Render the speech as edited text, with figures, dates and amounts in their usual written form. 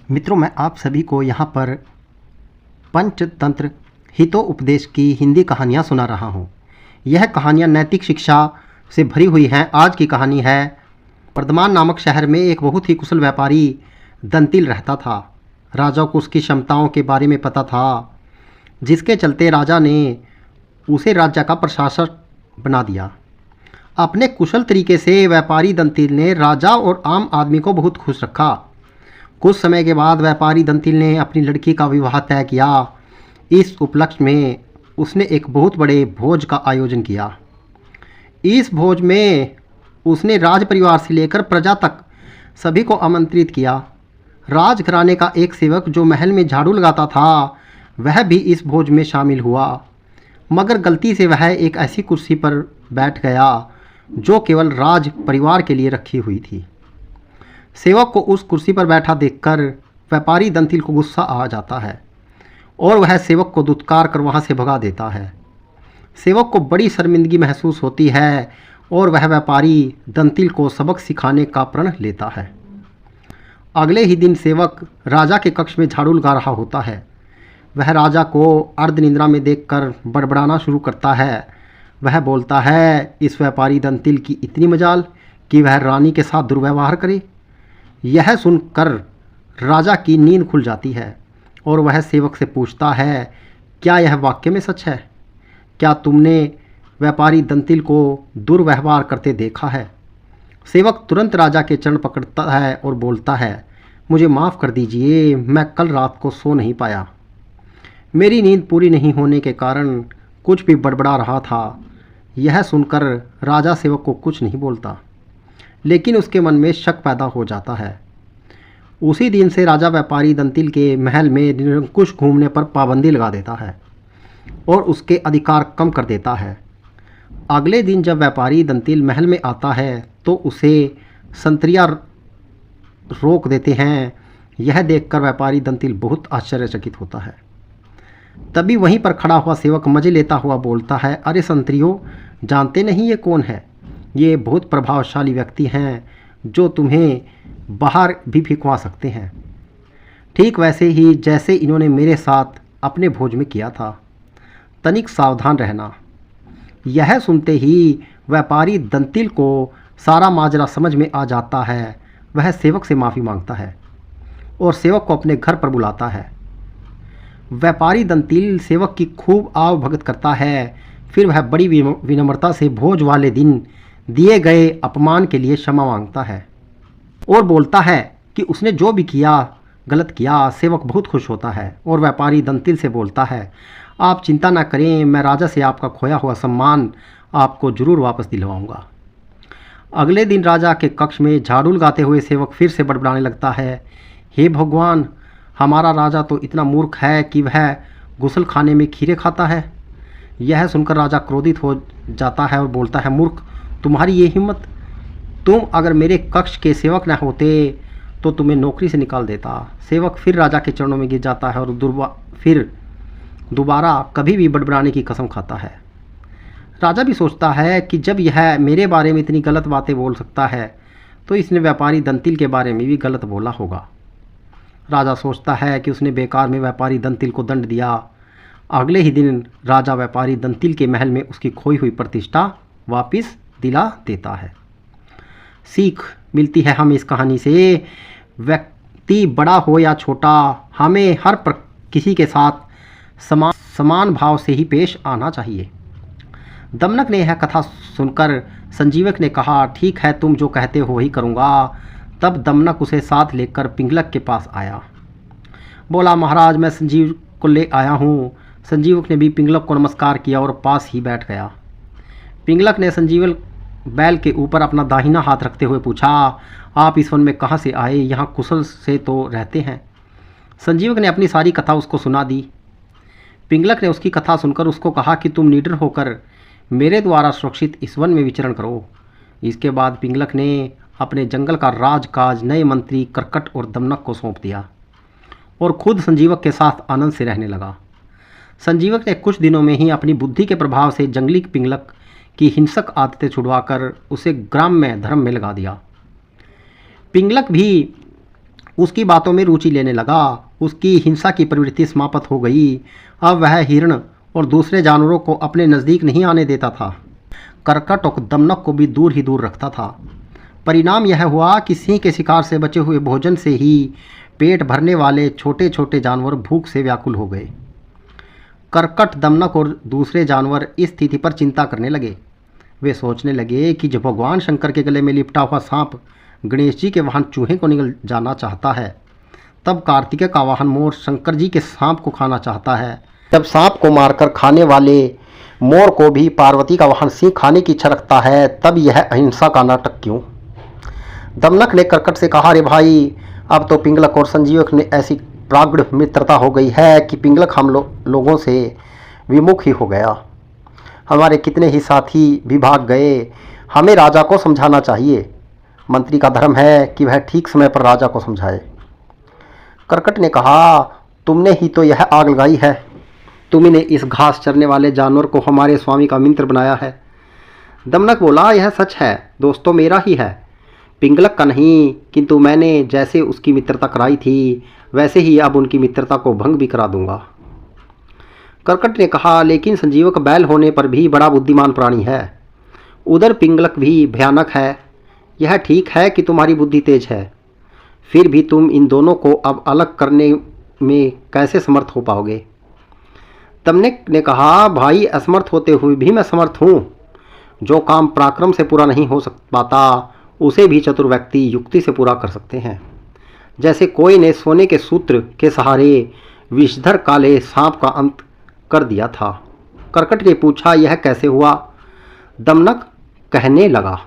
मित्रों, मैं आप सभी को यहाँ पर पंचतंत्र हितोपदेश की हिंदी कहानियाँ सुना रहा हूँ। यह कहानियाँ नैतिक शिक्षा से भरी हुई हैं। आज की कहानी है, वर्धमान नामक शहर में एक बहुत ही कुशल व्यापारी दंतिल रहता था। राजा को उसकी क्षमताओं के बारे में पता था, जिसके चलते राजा ने उसे राज्य का प्रशासक बना दिया। अपने कुशल तरीके से व्यापारी दंतिल ने राजा और आम आदमी को बहुत खुश रखा। कुछ समय के बाद व्यापारी दंतिल ने अपनी लड़की का विवाह तय किया। इस उपलक्ष्य में उसने एक बहुत बड़े भोज का आयोजन किया। इस भोज में उसने राज परिवार से लेकर प्रजा तक सभी को आमंत्रित किया। राजघराने का एक सेवक जो महल में झाड़ू लगाता था, वह भी इस भोज में शामिल हुआ, मगर गलती से वह एक ऐसी कुर्सी पर बैठ गया जो केवल राज परिवार के लिए रखी हुई थी। सेवक को उस कुर्सी पर बैठा देखकर व्यापारी दंतिल को गुस्सा आ जाता है और वह सेवक को दुत्कार कर वहाँ से भगा देता है। सेवक को बड़ी शर्मिंदगी महसूस होती है और वह व्यापारी दंतिल को सबक सिखाने का प्रण लेता है। अगले ही दिन सेवक राजा के कक्ष में झाड़ू लगा रहा होता है। वह राजा को अर्धनिद्रा में देखकर बड़बड़ाना शुरू करता है। वह बोलता है, इस व्यापारी दंतिल की इतनी मजाल कि वह रानी के साथ दुर्व्यवहार करे। यह सुनकर राजा की नींद खुल जाती है और वह सेवक से पूछता है, क्या यह वाकई में सच है? क्या तुमने व्यापारी दंतिल को दुर्व्यवहार करते देखा है? सेवक तुरंत राजा के चरण पकड़ता है और बोलता है, मुझे माफ़ कर दीजिए, मैं कल रात को सो नहीं पाया। मेरी नींद पूरी नहीं होने के कारण कुछ भी बड़बड़ा रहा था। यह सुनकर राजा सेवक को कुछ नहीं बोलता, लेकिन उसके मन में शक पैदा हो जाता है। उसी दिन से राजा व्यापारी दंतिल के महल में निरंकुश घूमने पर पाबंदी लगा देता है और उसके अधिकार कम कर देता है। अगले दिन जब व्यापारी दंतिल महल में आता है तो उसे संतरिया रोक देते हैं। यह देखकर व्यापारी दंतिल बहुत आश्चर्यचकित होता है। तभी वहीं पर खड़ा हुआ सेवक मजे लेता हुआ बोलता है, अरे संतरियों, जानते नहीं ये कौन है? ये बहुत प्रभावशाली व्यक्ति हैं जो तुम्हें बाहर भी फिकवा सकते हैं, ठीक वैसे ही जैसे इन्होंने मेरे साथ अपने भोज में किया था। तनिक सावधान रहना। यह सुनते ही व्यापारी दंतिल को सारा माजरा समझ में आ जाता है। वह सेवक से माफ़ी मांगता है और सेवक को अपने घर पर बुलाता है। व्यापारी दंतिल सेवक की खूब आव भगत करता है। फिर वह बड़ी विनम्रता से भोज वाले दिन दिए गए अपमान के लिए क्षमा मांगता है और बोलता है कि उसने जो भी किया गलत किया। सेवक बहुत खुश होता है और व्यापारी दंतिल से बोलता है, आप चिंता ना करें, मैं राजा से आपका खोया हुआ सम्मान आपको जरूर वापस दिलवाऊंगा। अगले दिन राजा के कक्ष में झाड़ू लगाते हुए सेवक फिर से बड़बड़ाने लगता है, हे भगवान, हमारा राजा तो इतना मूर्ख है कि वह गुसल खाने में खीरे खाता है। यह सुनकर राजा क्रोधित हो जाता है और बोलता है, मूर्ख, तुम्हारी ये हिम्मत! तुम अगर मेरे कक्ष के सेवक न होते तो तुम्हें नौकरी से निकाल देता। सेवक फिर राजा के चरणों में गिर जाता है और फिर दोबारा कभी भी बड़बड़ाने की कसम खाता है। राजा भी सोचता है कि जब यह मेरे बारे में इतनी गलत बातें बोल सकता है तो इसने व्यापारी दंतिल के बारे में भी गलत बोला होगा। राजा सोचता है कि उसने बेकार में व्यापारी दंतिल को दंड दिया। अगले ही दिन राजा व्यापारी दंतिल के महल में उसकी खोई हुई प्रतिष्ठा वापस दिला देता है। सीख मिलती है हमें इस कहानी से, व्यक्ति बड़ा हो या छोटा, हमें हर किसी के साथ समान भाव से ही पेश आना चाहिए। दमनक ने यह कथा सुनकर संजीवक ने कहा, ठीक है, तुम जो कहते हो वही करूँगा। तब दमनक उसे साथ लेकर पिंगलक के पास आया। बोला, महाराज, मैं संजीव को ले आया हूँ। संजीवक ने भी पिंगलक को नमस्कार किया और पास ही बैठ गया। पिंगलक ने संजीवक बैल के ऊपर अपना दाहिना हाथ रखते हुए पूछा, आप इस वन में कहाँ से आए? यहाँ कुशल से तो रहते हैं। संजीवक ने अपनी सारी कथा उसको सुना दी। पिंगलक ने उसकी कथा सुनकर उसको कहा कि तुम निडर होकर मेरे द्वारा सुरक्षित इस वन में विचरण करो। इसके बाद पिंगलक ने अपने जंगल का राजकाज नए मंत्री करकट और दमनक को सौंप दिया और खुद संजीवक के साथ आनंद से रहने लगा। संजीवक ने कुछ दिनों में ही अपनी बुद्धि के प्रभाव से जंगली पिंगलक की हिंसक आदतें छुड़वाकर उसे ग्राम में धर्म में लगा दिया। पिंगलक भी उसकी बातों में रुचि लेने लगा। उसकी हिंसा की प्रवृत्ति समाप्त हो गई। अब वह हिरण और दूसरे जानवरों को अपने नज़दीक नहीं आने देता था। करकट और दमनक को भी दूर ही दूर रखता था। परिणाम यह हुआ कि सिंह के शिकार से बचे हुए भोजन से ही पेट भरने वाले छोटे छोटे जानवर भूख से व्याकुल हो गए। करकट, दमनक और दूसरे जानवर इस स्थिति पर चिंता करने लगे। वे सोचने लगे कि जब भगवान शंकर के गले में लिपटा हुआ सांप गणेश जी के वाहन चूहे को निगल जाना चाहता है, तब कार्तिकेय का वाहन मोर शंकर जी के सांप को खाना चाहता है। जब सांप को मारकर खाने वाले मोर को भी पार्वती का वाहन सिंह खाने की इच्छा रखता है, तब यह अहिंसा का नाटक क्यों? दमनक ने करकट से कहा, अरे भाई, अब तो पिंगलक और संजीवक ने ऐसी प्रागढ़ मित्रता हो गई है कि पिंगलक हम लोगों से विमुख ही हो गया। हमारे कितने ही साथी भी भाग गए। हमें राजा को समझाना चाहिए। मंत्री का धर्म है कि वह ठीक समय पर राजा को समझाए। करकट ने कहा, तुमने ही तो यह आग लगाई है। तुमने ने इस घास चरने वाले जानवर को हमारे स्वामी का मित्र बनाया है। दमनक बोला, यह सच है दोस्तों, मेरा ही है, पिंगलक का नहीं, किंतु मैंने जैसे उसकी मित्रता कराई थी वैसे ही अब उनकी मित्रता को भंग भी करा दूंगा। करकट ने कहा, लेकिन संजीवक बैल होने पर भी बड़ा बुद्धिमान प्राणी है। उधर पिंगलक भी भयानक है। यह ठीक है कि तुम्हारी बुद्धि तेज है, फिर भी तुम इन दोनों को अब अलग करने में कैसे समर्थ हो पाओगे? दमनक ने कहा, भाई, असमर्थ होते हुए भी मैं समर्थ हूँ। जो काम पराक्रम से पूरा नहीं हो पाता उसे भी चतुर व्यक्ति युक्ति से पूरा कर सकते हैं। जैसे कोई ने सोने के सूत्र के सहारे विषधर काले सांप का अंत कर दिया था। करकट ने पूछा, यह कैसे हुआ? दमनक कहने लगा,